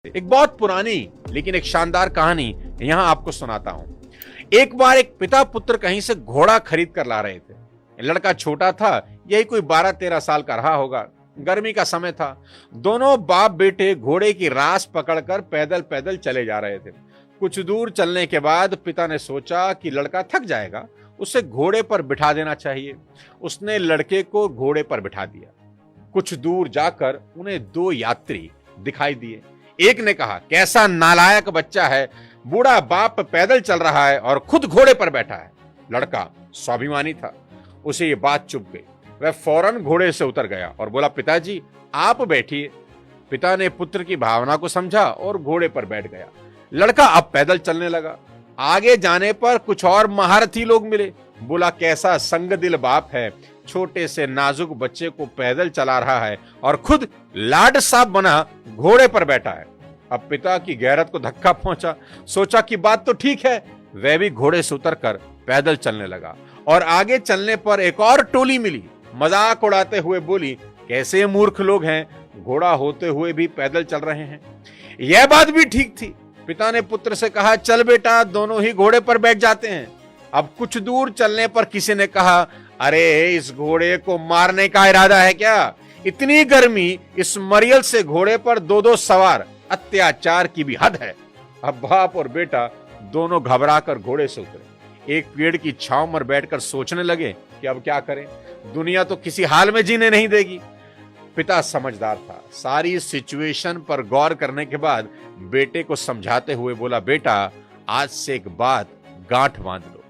एक बहुत पुरानी लेकिन एक शानदार कहानी यहां आपको सुनाता हूं। एक बार एक पिता पुत्र कहीं से घोड़ा खरीद कर ला रहे थे। लड़का छोटा था, यही कोई 12-13 साल का रहा होगा। गर्मी का समय था। दोनों बाप बेटे घोड़े की रास पकड़कर पैदल पैदल चले जा रहे थे। कुछ दूर चलने के बाद पिता ने सोचा कि लड़का थक जाएगा, उसे घोड़े पर बिठा देना चाहिए। उसने लड़के को घोड़े पर बिठा दिया। कुछ दूर जाकर उन्हें दो यात्री दिखाई दिए। एक ने कहा, कैसा नालायक बच्चा है, बूढ़ा बाप पैदल चल रहा है और खुद घोड़े पर बैठा है। लड़का स्वाभिमानी था, उसे ये बात चुभ गई। वह फौरन घोड़े से उतर गया और बोला, पिताजी आप बैठिए। पिता ने पुत्र की भावना को समझा और घोड़े पर बैठ गया। लड़का अब पैदल चलने लगा। आगे जाने पर कुछ और महारथी लोग मिले। बोला, कैसा संगदिल बाप है, छोटे से नाजुक बच्चे को पैदल चला रहा है और खुद लाड साहब बना घोड़े पर बैठा है। अब पिता की गैरत को धक्का पहुंचा। सोचा कि बात तो ठीक है। वह भी घोड़े से उतरकर पैदल चलने लगा और आगे चलने पर एक और टोली मिली। मजाक उड़ाते हुए बोली, कैसे मूर्ख लोग हैं, घोड़ा होते हुए भी पैदल चल रहे हैं। यह बात भी ठीक थी। पिता ने पुत्र से कहा, चल बेटा दोनों ही घोड़े पर बैठ जाते हैं। अब कुछ दूर चलने पर किसी ने कहा, अरे इस घोड़े को मारने का इरादा है क्या? इतनी गर्मी, इस मरियल से घोड़े पर दो दो सवार, अत्याचार की भी हद है। अब बाप और बेटा दोनों घबराकर घोड़े से उतरे। एक पेड़ की छांव में बैठकर सोचने लगे कि अब क्या करें, दुनिया तो किसी हाल में जीने नहीं देगी। पिता समझदार था। सारी सिचुएशन पर गौर करने के बाद बेटे को समझाते हुए बोला, बेटा आज से एक बात गांठ बांध लो,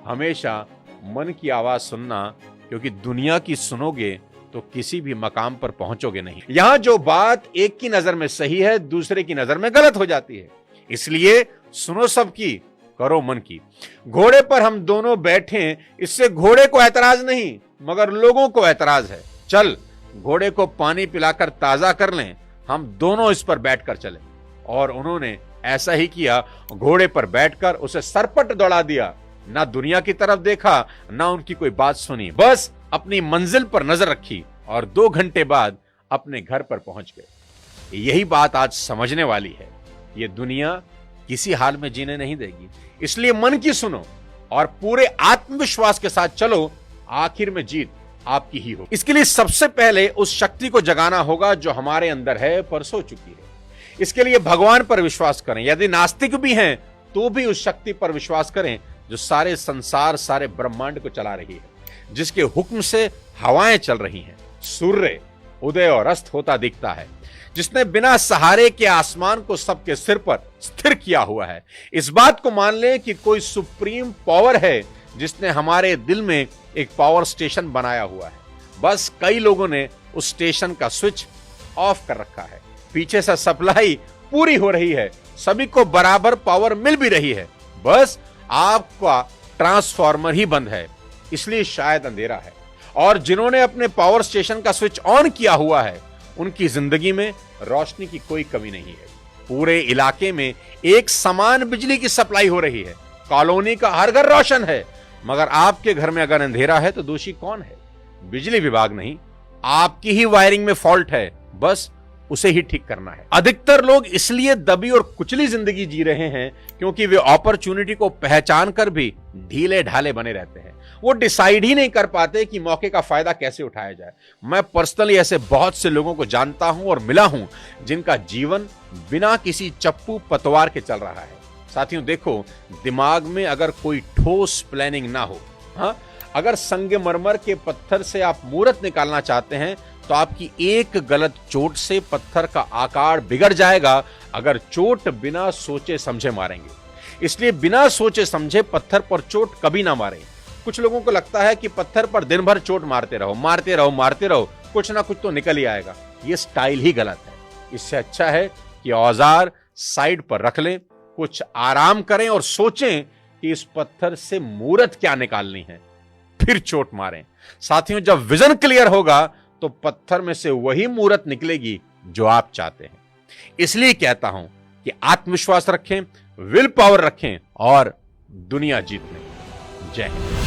हमेशा मन की आवाज सुनना, क्योंकि दुनिया की सुनोगे तो किसी भी मकाम पर पहुंचोगे नहीं। यहां जो बात एक की नजर में सही है, दूसरे की नजर में गलत हो जाती है। इसलिए सुनो सबकी, करो मन की। घोड़े पर हम दोनों बैठे, इससे घोड़े को ऐतराज नहीं मगर लोगों को ऐतराज है। चल घोड़े को पानी पिलाकर ताजा कर लें, हम दोनों इस पर बैठकर चले। और उन्होंने ऐसा ही किया। घोड़े पर बैठकर उसे सरपट दौड़ा दिया। ना दुनिया की तरफ देखा, ना उनकी कोई बात सुनी, बस अपनी मंजिल पर नजर रखी और 2 घंटे बाद अपने घर पर पहुंच गए। यही बात आज समझने वाली है। ये दुनिया किसी हाल में जीने नहीं देगी, इसलिए मन की सुनो और पूरे आत्मविश्वास के साथ चलो, आखिर में जीत आपकी ही हो। इसके लिए सबसे पहले उस शक्ति को जगाना होगा जो हमारे अंदर है पर सो चुकी है। इसके लिए भगवान पर विश्वास करें। यदि नास्तिक भी हैं तो भी उस शक्ति पर विश्वास करें जो सारे संसार, सारे ब्रह्मांड को चला रही है, जिसके हुक्म से हवाएं चल रही हैं, सूर्य उदय और अस्त होता दिखता है, जिसने बिना सहारे के आसमान को सबके सिर पर स्थिर किया हुआ है। इस बात को मान लें कि कोई सुप्रीम पावर है जिसने हमारे दिल में एक पावर स्टेशन बनाया हुआ है। बस कई लोगों ने उस स्टेशन का स्विच ऑफ कर रखा है। पीछे से सप्लाई पूरी हो रही है, सभी को बराबर पावर मिल भी रही है, बस आपका ट्रांसफार्मर ही बंद है, इसलिए शायद अंधेरा है। और जिन्होंने अपने पावर स्टेशन का स्विच ऑन किया हुआ है, उनकी जिंदगी में रोशनी की कोई कमी नहीं है। पूरे इलाके में एक समान बिजली की सप्लाई हो रही है। कॉलोनी का हर घर रोशन है, मगर आपके घर में अगर अंधेरा है तो दोषी कौन है? बिजली विभाग नहीं, आपकी ही वायरिंग में फॉल्ट है, बस उसे ही ठीक करना है। अधिकतर लोग इसलिए दबी और कुचली जिंदगी जी रहे हैं क्योंकि वे अपॉर्चुनिटी को पहचान कर भी ढीले ढाले बने रहते हैं। वो डिसाइड ही नहीं कर पाते कि मौके का फायदा कैसे उठाया जाए। मैं पर्सनली ऐसे बहुत से लोगों को जानता हूं और मिला हूं जिनका जीवन बिना किसी चप्पू पतवार के चल रहा है। साथियों देखो, दिमाग में अगर कोई ठोस प्लानिंग ना हो, हाँ, अगर संगमरमर के पत्थर से आप मूर्त निकालना चाहते हैं तो आपकी एक गलत चोट से पत्थर का आकार बिगड़ जाएगा। अगर चोट बिना सोचे समझे मारेंगे, इसलिए बिना सोचे समझे पत्थर पर चोट कभी ना मारें। कुछ लोगों को लगता है कि पत्थर पर दिन भर चोट मारते रहो, मारते रहो, मारते रहो, कुछ ना कुछ तो निकल ही आएगा। ये स्टाइल ही गलत है। इससे अच्छा है कि औजार साइड पर रख लें, कुछ आराम करें और सोचें कि इस पत्थर से मूर्त क्या निकालनी है, फिर चोट मारें। साथियों, जब विजन क्लियर होगा तो पत्थर में से वही मूर्त निकलेगी जो आप चाहते हैं। इसलिए कहता हूं कि आत्मविश्वास रखें, विल पावर रखें और दुनिया जीत लें। जय हिंद।